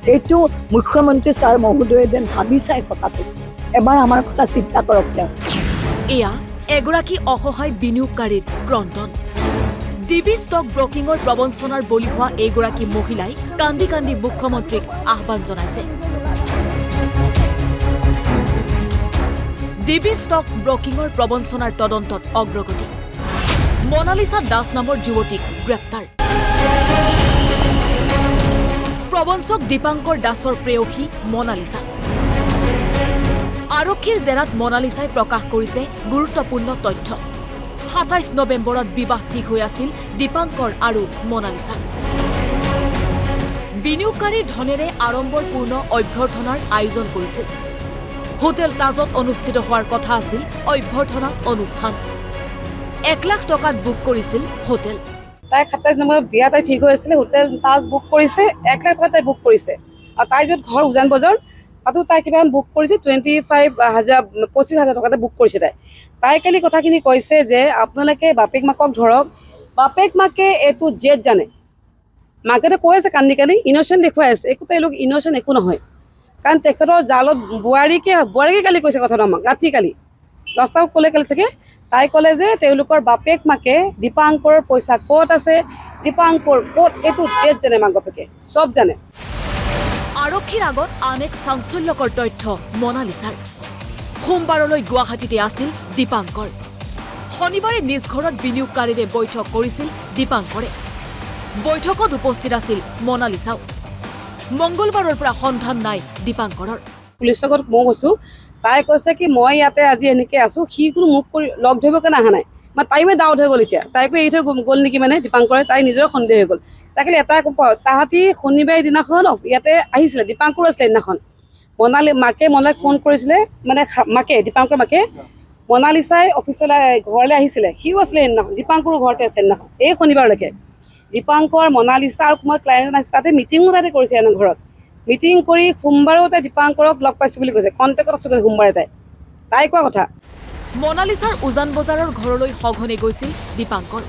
এইটো মুখ্যমন্ত্ৰী ছাৰ মহোদয়ে যেন ভাবি চাই কথাটো এবাৰ আমাৰ কথা চিন্তা কৰক তেওঁ। এয়া এগৰাকী অসহায় বিনিয়োগকাৰীৰ ক্ৰন্দন। ডিবি ষ্টক ব্ৰকিঙৰ প্ৰবঞ্চনাৰ বলি হোৱা এইগৰাকী মহিলাই কান্দি কান্দি মুখ্যমন্ত্ৰীক আহ্বান জনাইছে। ডিবি ষ্টক ব্ৰকিঙৰ প্ৰবঞ্চনাৰ তদন্তত অগ্ৰগতি। মনালিছা দাস নামৰ যুৱতীক গ্ৰেপ্তাৰ। প্ৰবঞ্চক দীপাংকৰ দাসৰ প্ৰেয়সী মনালিছা। আৰক্ষীৰ জেৰাত মনালিছাই প্ৰকাশ কৰিছে গুৰুত্বপূৰ্ণ তথ্য। ২৭ নৱেম্বৰত বিবাহ ঠিক হৈ আছিল দীপাংকৰ আৰু মনালিছাৰ। বিনিয়োগকাৰীৰ ধনেৰে আড়ম্বৰপূৰ্ণ অভ্যৰ্থনাৰ আয়োজন কৰিছিল। হোটেল তাজত অনুষ্ঠিত হোৱাৰ কথা আছিল অভ্যৰ্থনা অনুষ্ঠান। ১ লাখ টকাত বুক কৰিছিল হোটেল। তাই ২৭ নম্বৰত বিয়া তাই ঠিক হৈ আছিলে, হোটেল তাজ বুক কৰিছে, ১ লাখ টকা তাই বুক কৰিছে। আৰু তাই য'ত ঘৰ উজান বজাৰ তাতো তাই কিমান বুক কৰিছে 25,000 টকাতে বুক কৰিছে। তাই কালি কথাখিনি কৈছে যে আপোনালোকে বাপেক মাকক ধৰক, বাপেক মাকে এইটো জেদ জানে। মাকেতো কৈ আছে কান্দি কান্দি, ইন'চেণ্ট দেখুৱাই আছে, একো তেওঁলোক ইন'চেণ্ট একো নহয়। কাৰণ তেখেতৰ জালত বোৱাৰীকে কালি কৈছে কথাটো আমাক, ৰাতি কালি 10টা ক'লে কালি চাগে। তাই ক'লে যে তেওঁলোকৰ বাপেক মাকে দীপাংকৰৰ পইচা ক'ত আছে, দীপাংকৰ ক'ত, এইটো জেদ জানে মাক বাপেকে, চব জানে। আৰক্ষীৰ আগত আন এক চাঞ্চল্যকৰ তথ্য মনালিছাৰ। সোমবাৰলৈ গুৱাহাটীতে আছিল দীপাংকৰ। শনিবাৰে নিজ ঘৰত বিনিয়োগকাৰীৰে বৈঠক কৰিছিল দীপাংকৰে। বৈঠকত উপস্থিত আছিল মনালিছাও। মংগলবাৰৰ পৰা সন্ধান নাই দীপাংকৰৰ। পুলিচৰ আগত মই গৈছোঁ, তাই কৈছে কি মই ইয়াতে আজি এনেকৈ আছোঁ, সি কোনো মোক কৰি লগ ধৰিবৰ কাৰণে অহা নাই। মানে টাইমে ডাউট হৈ গ'ল এতিয়া, তাইকো এৰি থৈ গ'ল নেকি মানে দীপাংকৰে, তাই নিজৰ সন্দেহ হৈ গ'ল। তাই খালি এটা তাহাঁতি শনিবাৰে দিনাখন ইয়াতে আহিছিলে, দীপাংকৰ আছিলে সেইদিনাখন। মাকে ফোন কৰিছিলে, মানে মাকে দীপাংকৰ মাকে মনালিছাই অফিচলৈ ঘৰলৈ আহিছিলে, সিও আছিলে সেইদিনাখন, দীপাংকৰো ঘৰতে আছে সেইদিনাখন, এই শনিবাৰলৈকে। দীপাংকৰ মনালিছা আৰু মই ক্লায়েণ্ট আছে, তাতে মিটিঙো তাতে কৰিছে এনে ঘৰত। মিটিং কৰি সোমবাৰেও তাই দীপাংকৰক লগ পাইছোঁ বুলি কৈছে, কণ্টেক্টত আছোঁ সোমবাৰে তাই কোৱা কথা। মনালিছাৰ উজান বজাৰৰ ঘৰলৈ সঘনে গৈছিল দীপাংকৰ।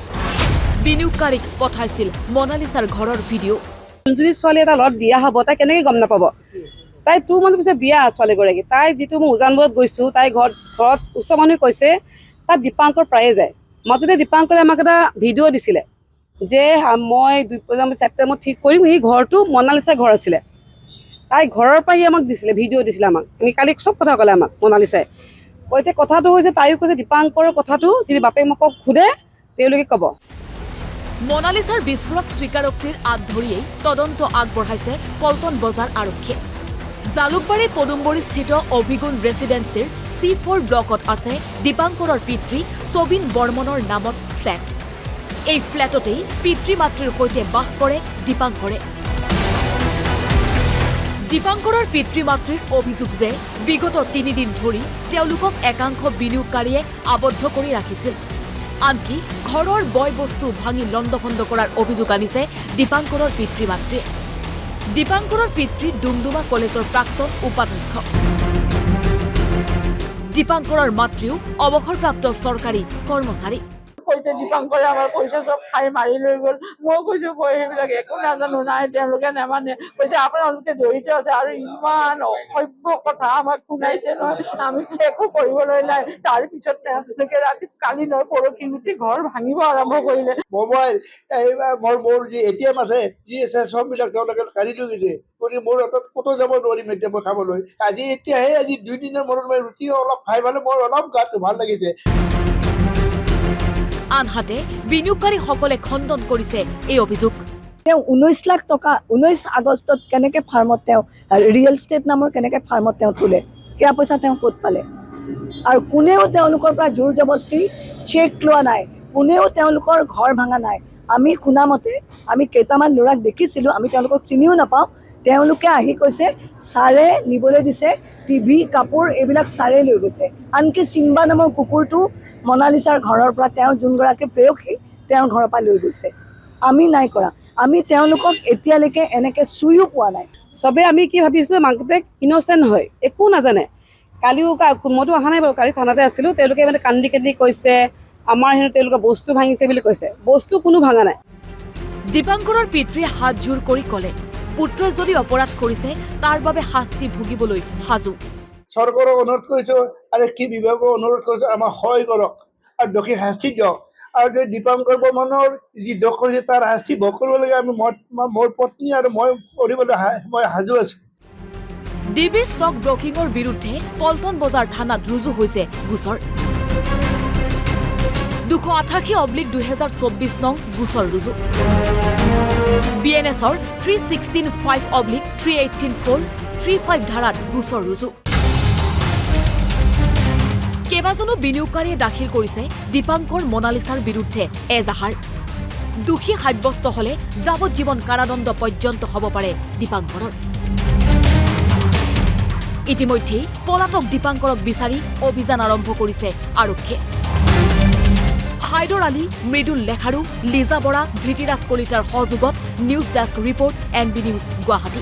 বিনিয়োগকাৰীক পঠাইছিল মনালিছাৰ ঘৰৰ ভিডিঅ'। যোনজনী ছোৱালী এটা লগত বিয়া হ'ব তাই কেনেকৈ গম নাপাব? তাই 2 মান্থ পিছত বিয়া ছোৱালীগৰাকী। তাই যিটো মই উজান বজাৰত গৈছোঁ, তাই ঘৰত ওচৰ মানুহে কৈছে তাত দীপাংকৰ প্ৰায়ে যায়। মাজতে দীপাংকৰে আমাক এটা ভিডিঅ' দিছিলে যে মই 2 ছেপ্টেম্বৰত ঠিক কৰিম, সেই ঘৰটো মনালিছাৰ ঘৰ আছিলে। তাই ঘৰৰ পৰা আমাক দিছিলে, ভিডিঅ' দিছিলে আমাক। আমি কালি চব কথা ক'লে আমাক মনালিছাই। এতিয়া কথাটো হৈছে, তাইও কৈছে দীপাংকৰৰ কথাটো যদি বাপেক মাকক সোধে তেওঁলোকে ক'ব। মনালিছাৰ বিস্ফোৰক স্বীকাৰোক্তিৰ আঁত ধৰিয়েই তদন্ত আগবঢ়াইছে পল্টন বজাৰ আৰক্ষীয়ে। জালুকবাৰী পদুমবৰীস্থিত অভিগুণ ৰেচিডেন্সিৰ C4 ব্লকত আছে দীপাংকৰৰ পিতৃ ছবিন বৰ্মনৰ নামত ফ্লেট। এই ফ্লেটতেই পিতৃ মাতৃৰ সৈতে বাস কৰে দীপাংকৰে। দীপাংকৰৰ পিতৃ মাতৃৰ অভিযোগ যে বিগত 3 দিন ধৰি তেওঁলোকক একাংশ বিনিয়োগকাৰীয়ে আবদ্ধ কৰি ৰাখিছিল। আনকি ঘৰৰ বয় বস্তু ভাঙি লণ্ডভণ্ড কৰাৰ অভিযোগ আনিছে দীপাংকৰৰ পিতৃ মাতৃয়ে। দীপাংকৰৰ পিতৃ ডুমডুমা কলেজৰ প্ৰাক্তন উপাধ্যক্ষ। দীপাংকৰৰ মাতৃও অৱসৰপ্ৰাপ্ত চৰকাৰী কৰ্মচাৰী। কৈছে দীপাংকৰে আমাৰ পইচা চব খাই মাৰি লৈ গ'ল। মই কৈছোঁ মই সেইবিলাক একো নাজানো, নাই তেওঁলোকে নেমানে। কৈছে আপোনালোকে জড়িত আছে, আৰু ইমান অসভ্য কথা আমাক শুনাইছে নহয়, আমি একো কৰিবলৈ নাই। তাৰপিছত তেওঁলোকে ৰাতি কালি নহয় পৰহি উঠি ঘৰ ভাঙিব আৰম্ভ কৰিলে। মোবাইল মোৰ যি ATM আছে, যি আছে চববিলাক তেওঁলোকে কাঢ়ি লৈ গৈছে। গতিকে মোৰ হাতত ক'তো যাব নোৱাৰিম এতিয়া মই খাবলৈ। আজি 2 দিনৰ মূৰত মই ৰুটি অলপ খাই পালে মোৰ অলপ গাটো ভাল লাগিছে। আনহাতে বিনিয়োগকাৰীসকলে খণ্ডন কৰিছে এই অভিযোগ। তেওঁ 19 লাখ টকা 19 আগষ্টত কেনেকৈ ফাৰ্মত তেওঁ ৰিয়েল ষ্টেট নামৰ কেনেকৈ ফাৰ্মত তেওঁ তোলে, সেয়া পইচা তেওঁ ক'ত পালে? আৰু কোনেও তেওঁলোকৰ পৰা জোৰ জবস্তি চেক লোৱা নাই, কোনেও তেওঁলোকৰ ঘৰ ভাঙা নাই। আমি শুনামতে আমি কেইটামান ল'ৰাক দেখিছিলোঁ, আমি তেওঁলোকক চিনিও নাপাওঁ। তেওঁলোকে আহি কৈছে ছাৰে নিবলৈ দিছে, টিভি কাপোৰ এইবিলাক ছাৰে লৈ গৈছে। আনকি চিম্বা নামৰ কুকুৰটো মনালিছাৰ ঘৰৰ পৰা তেওঁৰ যোনগৰাকী প্ৰেয়সী তেওঁৰ ঘৰৰ পৰা লৈ গৈছে। আমি নাই কৰা, আমি তেওঁলোকক এতিয়ালৈকে এনেকৈ চুইও পোৱা নাই। চবে আমি কি ভাবিছিলোঁ মাক বাপেক ইন'চেণ্ট হয়, একো নাজানে। কালিও মইতো অহা নাই বাৰু, কালি থানাতে আছিলোঁ। তেওঁলোকে মানে কান্দি কান্দি কৈছে আমাৰ হেনো তেওঁলোকৰ বস্তু ভাঙিছে বুলি কৈছে। বস্তু কোনো ভাঙা নাই। দীপাংকৰৰ পিতৃয়ে হাত জোৰ কৰি ক'লে পুত্ৰই যদি অপৰাধ কৰিছে তাৰ বাবে শাস্তি ভুগিবলৈ সাজু। চৰকাৰক অনুৰোধ কৰিছোঁ, আৰক্ষী বিভাগক অনুৰোধ কৰিছোঁ, আমাক সহায় কৰক আৰু দোষী শাস্তি দিয়ক। আৰু যদি দীপাংকৰ বৰ্মনৰ যি দোষ কৰিছে তাৰ শাস্তি ভোগ কৰিব লাগে। আমি মোৰ পত্নী আৰু মই কৰিবলৈ মই সাজু আছোঁ। ডিবি ষ্টক ব্ৰকিঙৰ বিৰুদ্ধে পল্টন বজাৰ থানাত ৰুজু হৈছে গোচৰ। 288/2024 নং গোচৰ ৰুজু। BNSৰ 316(5)/318(4)35 ধাৰাত গোচৰ ৰুজু। কেইবাজনো বিনিয়োগকাৰীয়ে দাখিল কৰিছে দীপাংকৰ মনালিছাৰ বিৰুদ্ধে এজাহাৰ। দোষী সাব্যস্ত হলে যাৱজ্জীৱন কাৰাদণ্ড পৰ্যন্ত হ'ব পাৰে দীপাংকৰৰ। ইতিমধ্যেই পলাতক দীপাংকৰক বিচাৰি অভিযান আৰম্ভ কৰিছে আৰক্ষীয়ে। হাইদৰ আলী, মৃদুল লেখাৰু, লিজা বৰা, ধৃতিৰাজ কলিতাৰ সহযোগত news desk report NB news Guwahati.